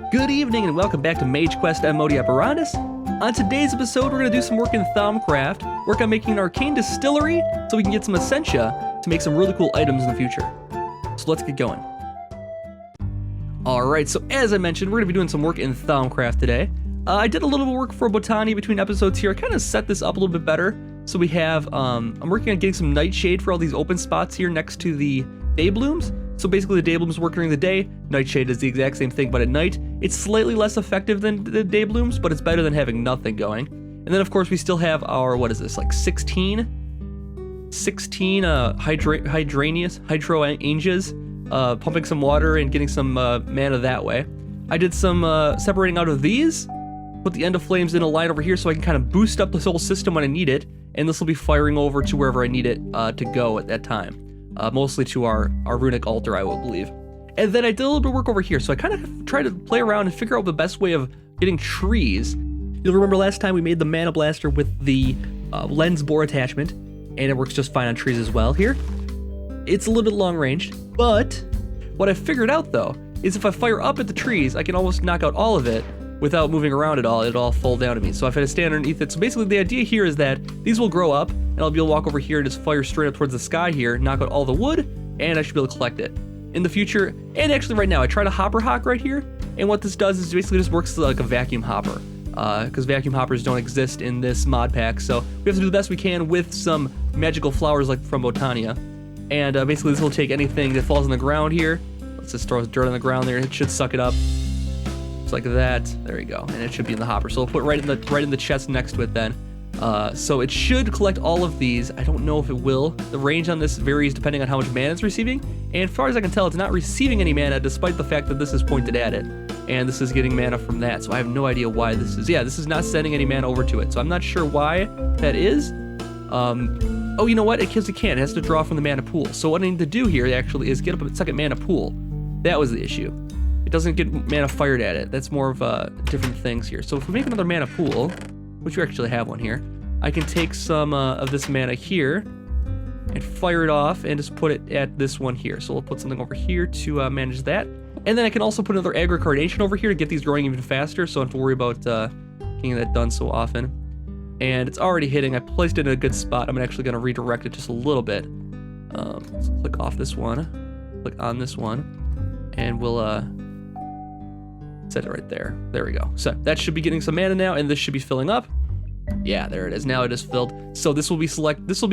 Good evening and welcome back to Mage Quest and Modi Apparatus. On today's episode, we're going to do some work in Thaumcraft, work on making an arcane distillery so we can get some Essentia to make some really cool items in the future. So let's get going. Alright, so as I mentioned, we're going to be doing some work in Thaumcraft today. I did a little bit of work for Botany between episodes here. I kind of set this up a little bit better. So we have, I'm working on getting some nightshade for all these open spots here next to the day blooms. So basically the day blooms work during the day, nightshade is the exact same thing, but at night, it's slightly less effective than the day blooms, but it's better than having nothing going. And then of course we still have our, what is this, like 16 hydrangeas, pumping some water and getting some mana that way. I did some separating out of these, put the end of flames in a line over here so I can kind of boost up this whole system when I need it, and this will be firing over to wherever I need it to go at that time. Mostly to our runic altar, I will believe. And then I did a little bit of work over here, so I kind of tried to play around and figure out the best way of getting trees. You'll remember last time we made the mana blaster with the lens bore attachment, and it works just fine on trees as well here. It's a little bit long ranged, but what I figured out though, is if I fire up at the trees, I can almost knock out all of it without moving around at all. It'll all fall down to me. So if I had to stand underneath it, so basically the idea here is that these will grow up, and I'll be able to walk over here and just fire straight up towards the sky here, knock out all the wood, and I should be able to collect it. In the future, and actually right now, I tried a hopper hawk right here, and what this does is basically just works like a vacuum hopper, because vacuum hoppers don't exist in this mod pack, so we have to do the best we can with some magical flowers like from Botania. And basically this will take anything that falls on the ground here. Let's just throw dirt on the ground there, it should suck it up. Just like that, there you go, and it should be in the hopper. So we'll put right in the chest next to it then. So it should collect all of these. I don't know if it will. The range on this varies depending on how much mana it's receiving. And as far as I can tell, it's not receiving any mana despite the fact that this is pointed at it. And this is getting mana from that. So I have no idea why this is. Yeah, this is not sending any mana over to it. So I'm not sure why that is. Oh, you know what? Because it can't. It has to draw from the mana pool. So what I need to do here actually is get up a second mana pool. That was the issue. It doesn't get mana fired at it. That's more of different things here. So if we make another mana pool, which we actually have one here, I can take some of this mana here and fire it off and just put it at this one here. So we'll put something over here to manage that. And then I can also put another agri-carnation over here to get these growing even faster, so I don't have to worry about getting that done so often. And it's already hitting. I placed it in a good spot. I'm actually going to redirect it just a little bit. Let's click off this one, click on this one, and we'll set it right there. There we go. So that should be getting some mana now, and this should be filling up. Yeah, there it is. Now it is filled. So this will be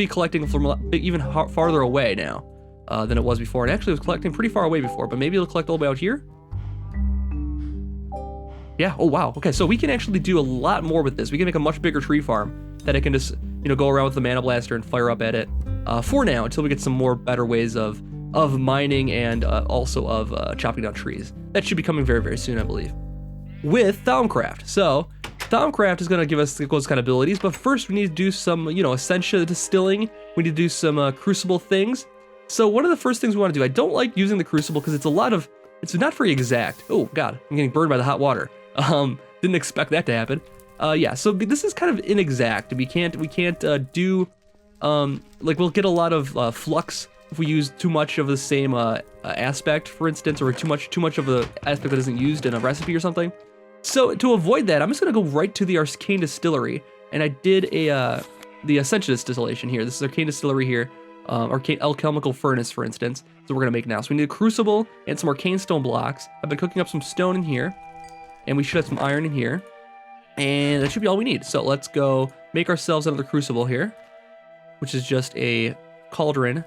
collecting from even farther away now than it was before. And actually it was collecting pretty far away before, but maybe it'll collect all the way out here. Yeah, oh wow. Okay, so we can actually do a lot more with this. We can make a much bigger tree farm that I can just, go around with the mana blaster and fire up at it for now until we get some more better ways of mining and also of chopping down trees. That should be coming very, very soon, I believe, with Thaumcraft. So Thaumcraft is going to give us those kind of abilities, but first we need to do some, Essentia distilling. We need to do some Crucible things. So one of the first things we want to do, I don't like using the Crucible because it's not very exact. Oh God, I'm getting burned by the hot water. Didn't expect that to happen. Yeah, so this is kind of inexact. We can't do, we'll get a lot of flux if we use too much of the same aspect, for instance, or too much of the aspect that isn't used in a recipe or something. So to avoid that, I'm just gonna go right to the Arcane Distillery, and I did the Essentia Distillation here. This is Arcane Distillery here, Arcane Alchemical Furnace, for instance. So we're gonna make now. So we need a Crucible and some Arcane Stone blocks. I've been cooking up some stone in here, and we should have some iron in here, and that should be all we need. So let's go make ourselves another Crucible here, which is just a cauldron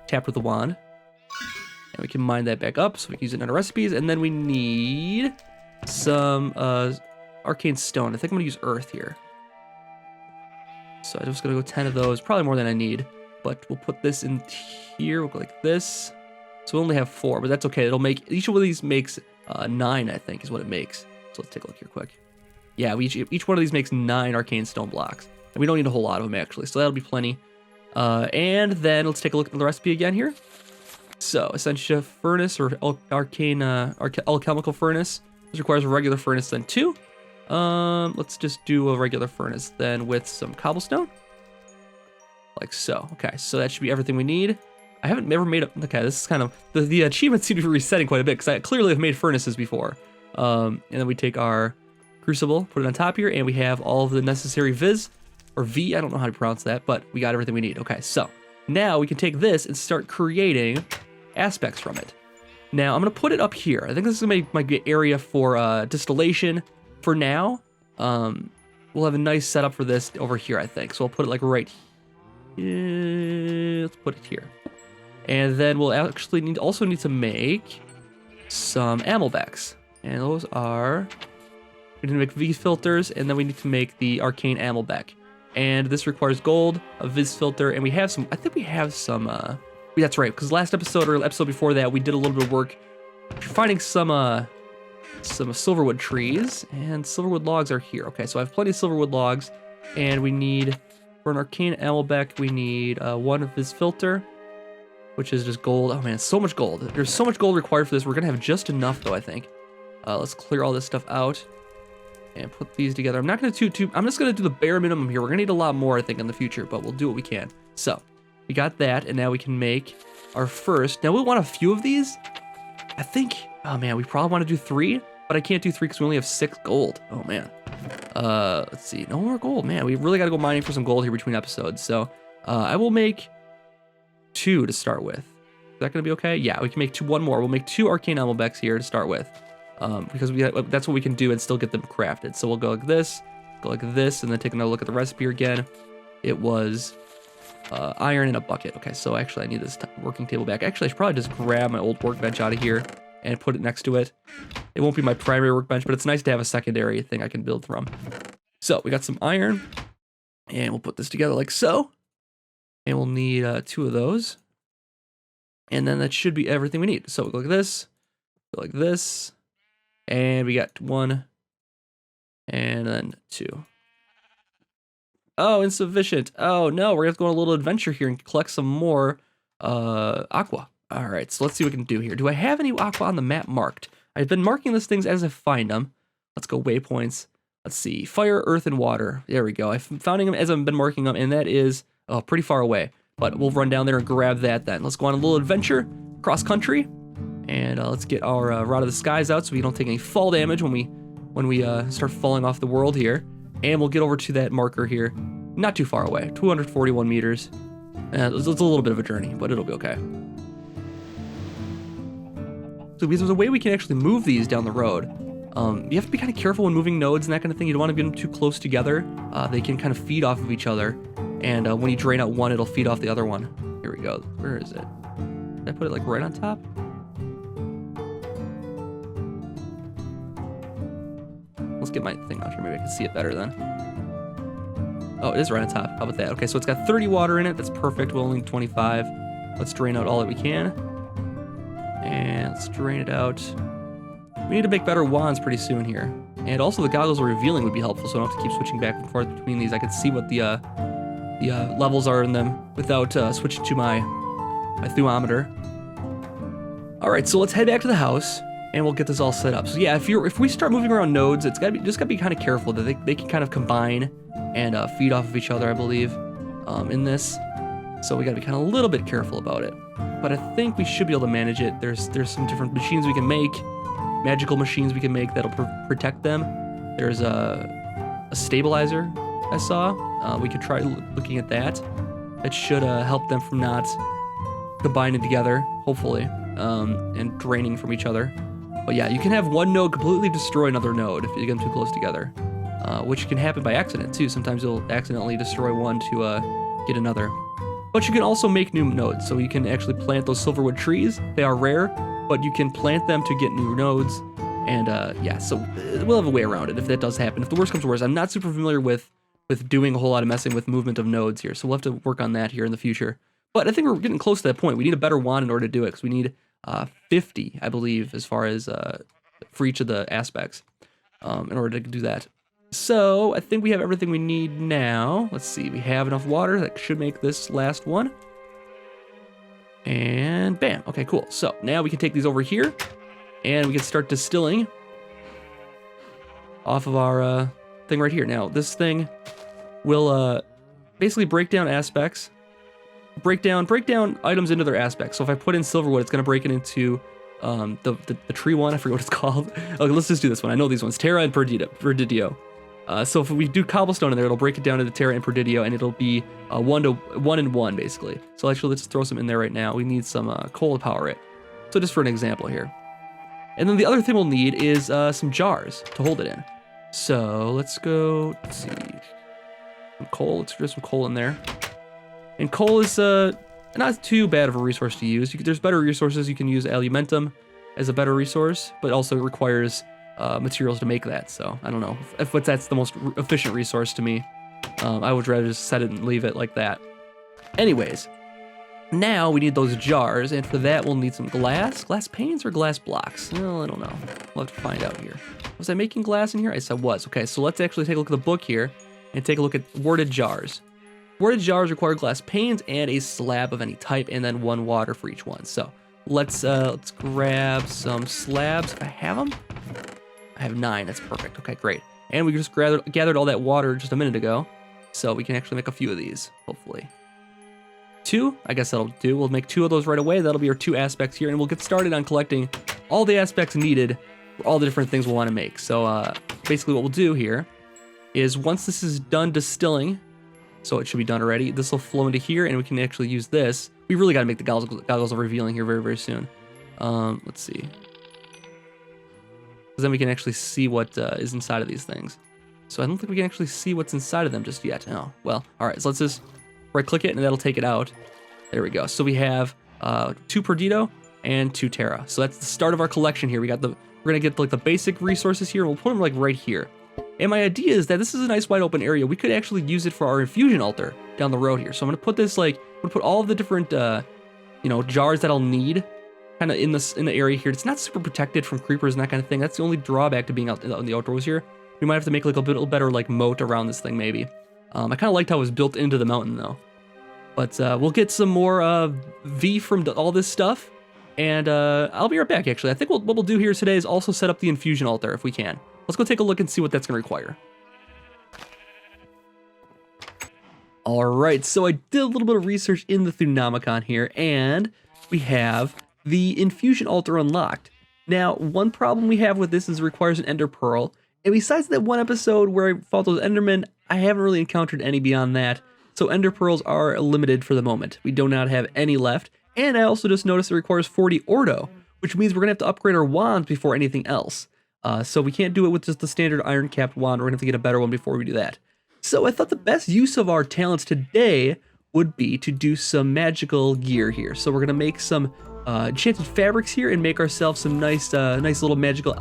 tapped with a wand, and we can mine that back up so we can use it in our recipes. And then we need some arcane stone. I think I'm gonna use earth here, so I'm just gonna go 10 of those, probably more than I need, but we'll put this in here. We'll go like this, so we only have 4, but that's okay. It'll make, each of these makes 9, I think is what it makes. So let's take a look here quick. Yeah, each one of these makes 9 arcane stone blocks, and we don't need a whole lot of them actually, so that'll be plenty. And then let's take a look at the recipe again here. So Essentia Furnace, or Arcane Alchemical Furnace. This requires a regular furnace then too. Let's just do a regular furnace then with some cobblestone. Like so. Okay, so that should be everything we need. I haven't ever made a, okay, this is kind of, the achievements seem to be resetting quite a bit because I clearly have made furnaces before. And then we take our crucible, put it on top here, and we have all of the necessary Viz, or V, I don't know how to pronounce that, but we got everything we need. Okay, so now we can take this and start creating aspects from it. Now, I'm going to put it up here. I think this is going to be my good area for distillation for now. We'll have a nice setup for this over here, I think. So I'll put it like right here. Let's put it here. And then we'll actually also need to make some Amulets. And those are... we need to make V filters, and then we need to make the arcane Amulet. And this requires gold, a Viz filter, and we have some... I think we have some... that's right, because last episode or episode before that, we did a little bit of work finding some silverwood trees, and silverwood logs are here. Okay, so I have plenty of silverwood logs, and we need, for an arcane Amulet, we need one Viz filter, which is just gold. Oh man, so much gold. There's so much gold required for this. We're gonna have just enough though, I think. Let's clear all this stuff out and put these together. I'm not gonna I'm just gonna do the bare minimum here. We're gonna need a lot more, I think, in the future, but we'll do what we can. So, we got that, and now we can make our first. Now we'll want a few of these. I think, oh man, we probably want to do 3, but I can't do 3 because we only have 6 gold. Oh man. Let's see, no more gold. Man, we really gotta go mining for some gold here between episodes. So, I will make 2 to start with. Is that gonna be okay? Yeah, we can make one more. We'll make 2 arcane Amulets here to start with. Because that's what we can do and still get them crafted. So we'll go like this, and then take another look at the recipe again. It was iron in a bucket. Okay, so actually I need this working table back. Actually, I should probably just grab my old workbench out of here and put it next to it. It won't be my primary workbench, but it's nice to have a secondary thing I can build from. So we got some iron, and we'll put this together like so. And we'll need 2 of those. And then that should be everything we need. So we'll go like this, and we got 1, and then 2. Oh, insufficient. Oh no, we're gonna have to go on a little adventure here and collect some more aqua. All right, so let's see what we can do here. Do I have any aqua on the map marked? I've been marking these things as I find them. Let's go waypoints. Let's see, fire, earth, and water. There we go. I've found them as I've been marking them, and that is pretty far away. But we'll run down there and grab that then. Let's go on a little adventure cross country, and let's get our Rod of the Skies out so we don't take any fall damage when we start falling off the world here. And we'll get over to that marker here, not too far away, 241 meters. It's a little bit of a journey, but it'll be okay. So because there's a way we can actually move these down the road. You have to be kind of careful when moving nodes and that kind of thing. You don't want to get them too close together. They can kind of feed off of each other. And when you drain out one, it'll feed off the other one. Here we go. Where is it? Did I put it like right on top? Let's get my thing out here. Maybe I can see it better then. Oh, it is right on top. How about that? Okay, so it's got 30 water in it. That's perfect. We'll only need 25. Let's drain out all that we can. And let's drain it out. We need to make better wands pretty soon here. And also the goggles are revealing would be helpful, so I don't have to keep switching back and forth between these. I can see what the levels are in them without switching to my thermometer. All right, so let's head back to the house. And we'll get this all set up. So yeah, if we start moving around nodes, it's just gotta be kind of careful that they can kind of combine and feed off of each other, I believe, in this. So we gotta be kind of a little bit careful about it. But I think we should be able to manage it. There's some different machines we can make, magical machines we can make that'll protect them. There's a stabilizer I saw. We could try looking at that. That should help them from not combining together, hopefully, and draining from each other. But yeah, you can have one node completely destroy another node if you get them too close together, which can happen by accident too. Sometimes you'll accidentally destroy one to get another. But you can also make new nodes, so you can actually plant those silverwood trees. They are rare, but you can plant them to get new nodes. And yeah, so we'll have a way around it if that does happen. If the worst comes to worst, I'm not super familiar with doing a whole lot of messing with movement of nodes here, so we'll have to work on that here in the future. But I think we're getting close to that point. We need a better wand in order to do it, because we need 50, I believe, as far as for each of the aspects in order to do that. So I think we have everything we need now. Let's see, we have enough water. That should make this last one. And bam, okay, cool. So now we can take these over here and we can start distilling off of our thing right here. Now this thing will basically break down aspects, break down items into their aspects. So if I put in silverwood, it's going to break it into the tree one. I forget what it's called. Okay, let's just do this one. I know these ones, Terra and Perdidio. So if we do cobblestone in there, it'll break it down into Terra and Perdidio, and it'll be 1 and 1 basically. So actually, let's throw some in there right now. We need some coal to power it. So just for an example here. And then the other thing we'll need is some jars to hold it in. So let's go, let's see, some coal. Let's throw some coal in there. And coal is not too bad of a resource to use. There's better resources. You can use alumentum as a better resource, but also requires materials to make that. So I don't know if that's the most efficient resource to me. I would rather just set it and leave it like that. Anyways, now we need those jars, and for that we'll need some glass panes or glass blocks. Well, I don't know. We'll have to find out here. Was I making glass in here? I was. Okay, so let's actually take a look at the book here and take a look at worded jars. Worded jars require glass panes and a slab of any type, and then 1 water for each one. So let's grab some slabs. If I have them, I have 9. That's perfect. Okay, great. And we just gathered all that water just a minute ago, so we can actually make a few of these, hopefully. 2, I guess that'll do. We'll make 2 of those right away. That'll be our 2 aspects here, and we'll get started on collecting all the aspects needed for all the different things we'll want to make. So basically what we'll do here is once this is done distilling, so it should be done already, this will flow into here, and we can actually use this. We really got to make the goggles of revealing here very, very soon. Let's see. Because then we can actually see what is inside of these things. So I don't think we can actually see what's inside of them just yet. Oh, well, all right, so let's just right-click it, and that'll take it out. There we go. So we have 2 Perdido and 2 Terra. So that's the start of our collection here. We're gonna get like the basic resources here. We'll put them like right here. And my idea is that this is a nice wide open area. We could actually use it for our infusion altar down the road here. So I'm gonna put this I'm gonna put all of the different jars that I'll need kind of in the area here. It's not super protected from creepers and that kind of thing. That's the only drawback to being out in the outdoors here. We might have to make like a bit better like moat around this thing maybe. I kind of liked how it was built into the mountain though. But we'll get some more V from all this stuff, and I'll be right back actually. I think what we'll do here today is also set up the infusion altar if we can. Let's go take a look and see what that's going to require. All right, so I did a little bit of research in the Thunomicon here, and we have the infusion altar unlocked. Now, one problem we have with this is it requires an ender pearl, and besides that one episode where I fought those endermen, I haven't really encountered any beyond that. So ender pearls are limited for the moment. We do not have any left, and I also just noticed it requires 40 Ordo, which means we're going to have to upgrade our wands before anything else. So we can't do it with just the standard iron-capped wand. We're going to have to get a better one before we do that. So I thought the best use of our talents today would be to do some magical gear here. So we're going to make some enchanted fabrics here and make ourselves some nice little magical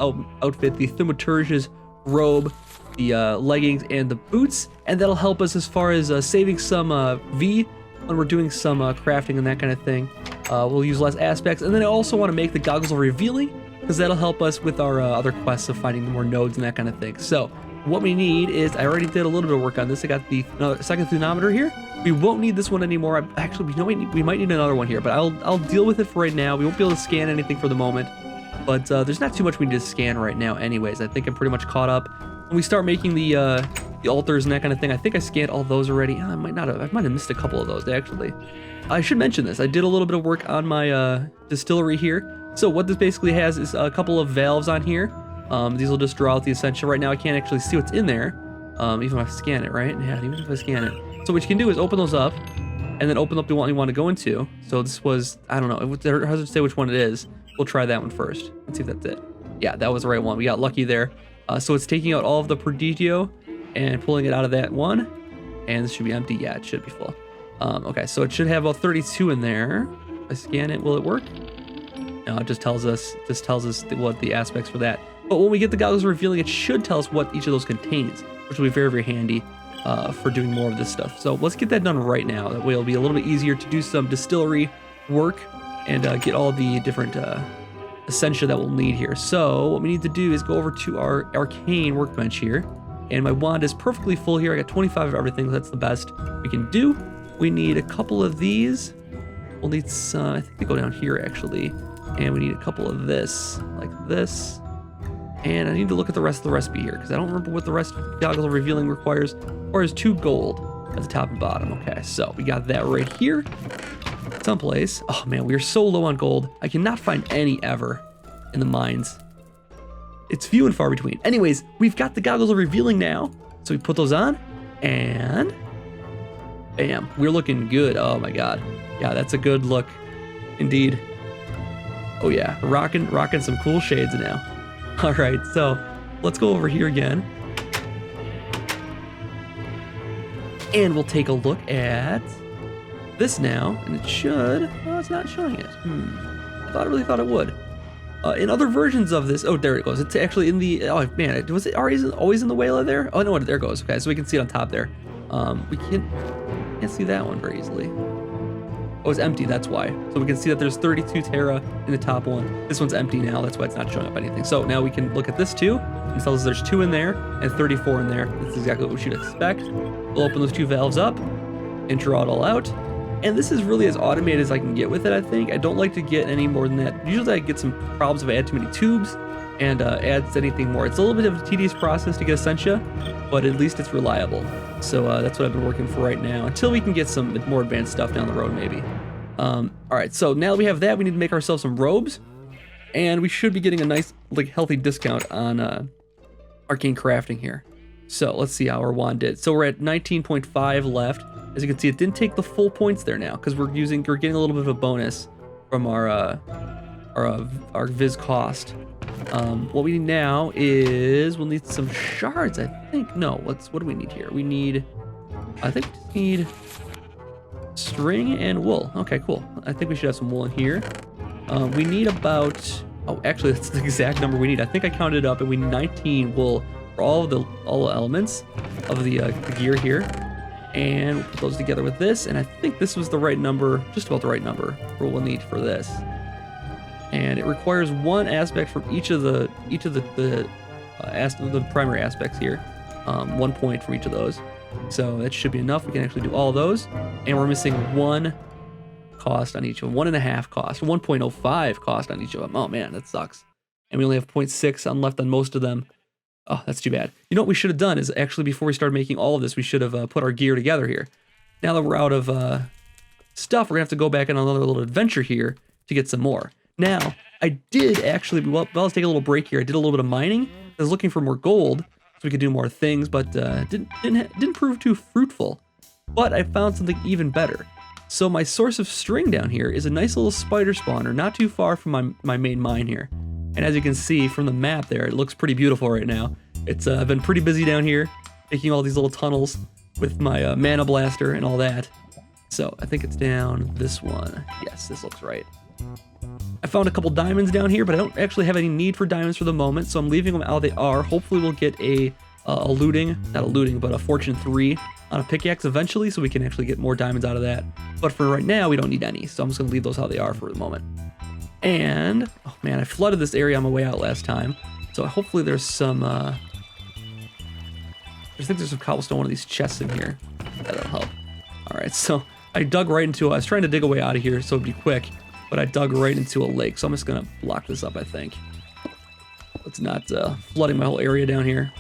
outfit. The Thaumaturge's robe, the leggings, and the boots. And that'll help us as far as saving some V when we're doing some crafting and that kind of thing. We'll use less aspects. And then I also want to make the goggles of revealing, because that'll help us with our other quests of finding more nodes and that kind of thing. So what we need is, I already did a little bit of work on this. I got the second Thunometer here. We won't need this one anymore. Actually, we might need another one here, but I'll deal with it for right now. We won't be able to scan anything for the moment, but there's not too much we need to scan right now anyways. I think I'm pretty much caught up. When we start making the altars and that kind of thing, I think I scanned all those already. I might have missed a couple of those actually. I should mention this. I did a little bit of work on my distillery here. So what this basically has is a couple of valves on here. These will just draw out the Essentia. Right now I can't actually see what's in there, even if I scan it, right? Yeah, even if I scan it. So what you can do is open those up, and then open up the one you want to go into. So this was, I don't know, it doesn't say which one it is. We'll try that one first. Let's see if that's it. Yeah, that was the right one. We got lucky there. So it's taking out all of the Perdidio and pulling it out of that one. And this should be empty. Yeah, it should be full. Okay, so it should have about 32 in there. If I scan it, will it work? No, it just tells us what the aspects for that. But when we get the goggles revealing, it should tell us what each of those contains, which will be very, very handy for doing more of this stuff. So let's get that done right now. That way it'll be a little bit easier to do some distillery work and get all the different Essentia that we'll need here. So what we need to do is go over to our arcane workbench here. And my wand is perfectly full here. I got 25 of everything. So that's the best we can do. We need a couple of these. We'll need some, I think they go down here actually. And we need a couple of this, like this. And I need to look at the rest of the recipe here, because I don't remember what the rest of the goggles of revealing requires. Or is 2 gold at the top and bottom. Okay, so we got that right here. someplace. Oh man, we are so low on gold. I cannot find any ever in the mines. It's few and far between. Anyways, we've got the goggles of revealing now. So we put those on and bam, we're looking good. Oh my God. Yeah, that's a good look indeed. Oh yeah, rocking some cool shades now. All right, so let's go over here again. And we'll take a look at this now, and it should, oh, it's not showing it. I really thought it would. In other versions of this, oh, there it goes. It's actually in the, oh man, was it always in the Wayla there? Oh no, there it goes. Okay, so we can see it on top there. We can't see that one very easily. Oh, it's empty, that's why. So we can see that there's 32 Terra in the top one. This one's empty now, that's why it's not showing up anything. So now we can look at this too, and it tells us there's 2 in there and 34 in there. That's exactly what we should expect. We'll open those 2 valves up and draw it all out. And this is really as automated as I can get with it, I think. I don't like to get any more than that. Usually I get some problems if I add too many tubes and adds anything more. It's a little bit of a tedious process to get Essentia, but at least it's reliable. So that's what I've been working for right now, until we can get some more advanced stuff down the road, maybe. All right, so now that we have that, we need to make ourselves some robes, and we should be getting a nice, like, healthy discount on arcane crafting here. So let's see how our wand did. So we're at 19.5 left. As you can see, it didn't take the full points there now, because we're getting a little bit of a bonus from our Viz cost. What we need now is, we'll need some shards, I think. No, what do we need here? We need, I think we just need string and wool. Okay, cool. I think we should have some wool in here. We need about, oh, actually, that's the exact number we need. I think I counted it up, and we need 19 wool for all the elements of the gear here. And we'll put those together with this, and I think this was the right number, just about the right number for what we'll need for this. And it requires 1 aspect from each of the primary aspects here, 1 point from each of those. So that should be enough. We can actually do all of those, and we're missing 1 cost on each of them, 1.5 cost, 1.05 cost on each of them. Oh man, that sucks. And we only have 0.6 on left on most of them. Oh, that's too bad. You know what we should have done is, actually, before we started making all of this, we should have put our gear together here. Now that we're out of stuff, we're gonna have to go back on another little adventure here to get some more. Now, I did actually, well, let's take a little break here. I did a little bit of mining. I was looking for more gold so we could do more things, but didn't prove too fruitful. But I found something even better. So my source of string down here is a nice little spider spawner, not too far from my main mine here. And as you can see from the map there, it looks pretty beautiful right now. It's I've been pretty busy down here, making all these little tunnels with my mana blaster and all that. So I think it's down this one. Yes, this looks right. I found a couple diamonds down here, but I don't actually have any need for diamonds for the moment, so I'm leaving them how they are. Hopefully we'll get a fortune 3 on a pickaxe eventually, so we can actually get more diamonds out of that. But for right now, we don't need any, so I'm just gonna leave those how they are for the moment. And, oh man, I flooded this area on my way out last time. So hopefully there's some, I think there's some cobblestone in one of these chests in here. That'll help. All right, so I dug right into, I was trying to dig a way out of here so it'd be quick, but I dug right into a lake. So I'm just gonna block this up, I think. It's not flooding my whole area down here.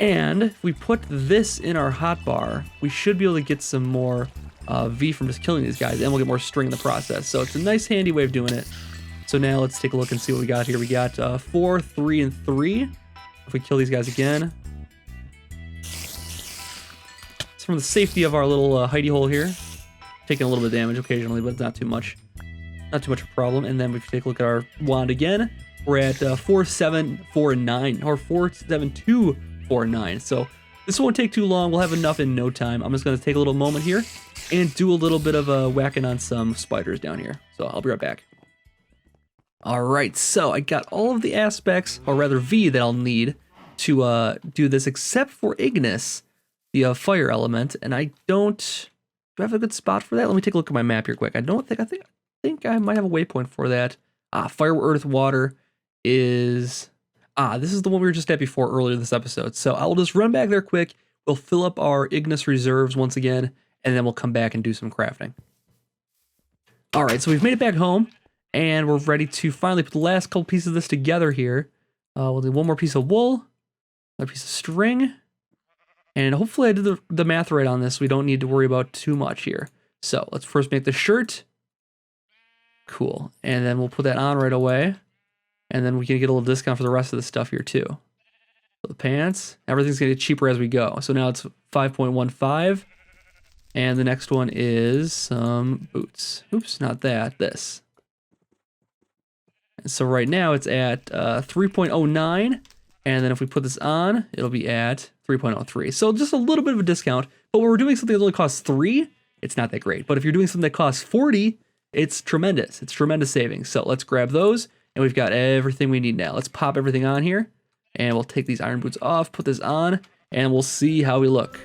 And if we put this in our hotbar, we should be able to get some more V from just killing these guys, and we'll get more string in the process. So it's a nice handy way of doing it. So now let's take a look and see what we got here. We got 4, 3, and 3. If we kill these guys again. It's from the safety of our little hidey hole here. Taking a little bit of damage occasionally, but not too much. Not too much of a problem. And then if we take a look at our wand again, we're at 4, 7, 4, and 9. Or 4, 7, 2, 4, and 9. So this won't take too long. We'll have enough in no time. I'm just going to take a little moment here and do a little bit of whacking on some spiders down here. So I'll be right back. All right, so I got all of the aspects, or rather V, that I'll need to do this, except for Ignis, the fire element. And I don't, do I have a good spot for that? Let me take a look at my map here quick. I think I might have a waypoint for that. Fire, earth, water is, this is the one we were just at before earlier this episode. So I will just run back there quick. We'll fill up our Ignis reserves once again, and then we'll come back and do some crafting. All right, so we've made it back home, and we're ready to finally put the last couple pieces of this together here. We'll do one more piece of wool, another piece of string, and hopefully I did the math right on this. We don't need to worry about too much here. So let's first make the shirt, Cool. And then we'll put that on right away. And then we can get a little discount for the rest of the stuff here too. So the pants, everything's gonna get cheaper as we go. So now it's 5.15. And the next one is some boots. Oops, not that, this. And so right now it's at 3.09. And then if we put this on, it'll be at 3.03. So just a little bit of a discount. But when we're doing something that only costs 3, it's not that great. But if you're doing something that costs 40, it's tremendous. It's tremendous savings. So let's grab those. And we've got everything we need now. Let's pop everything on here. And we'll take these iron boots off, put this on, and we'll see how we look.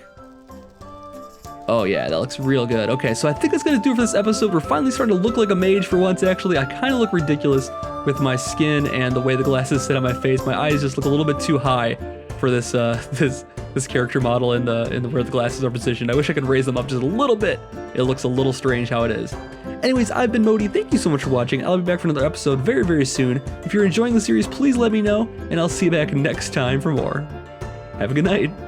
Oh yeah, that looks real good. Okay, so I think that's gonna do it for this episode. We're finally starting to look like a mage for once, actually. I kind of look ridiculous with my skin and the way the glasses sit on my face. My eyes just look a little bit too high for this this character model in the where the glasses are positioned. I wish I could raise them up just a little bit. It looks a little strange how it is. Anyways, I've been Modi. Thank you so much for watching. I'll be back for another episode very, very soon. If you're enjoying the series, please let me know, and I'll see you back next time for more. Have a good night.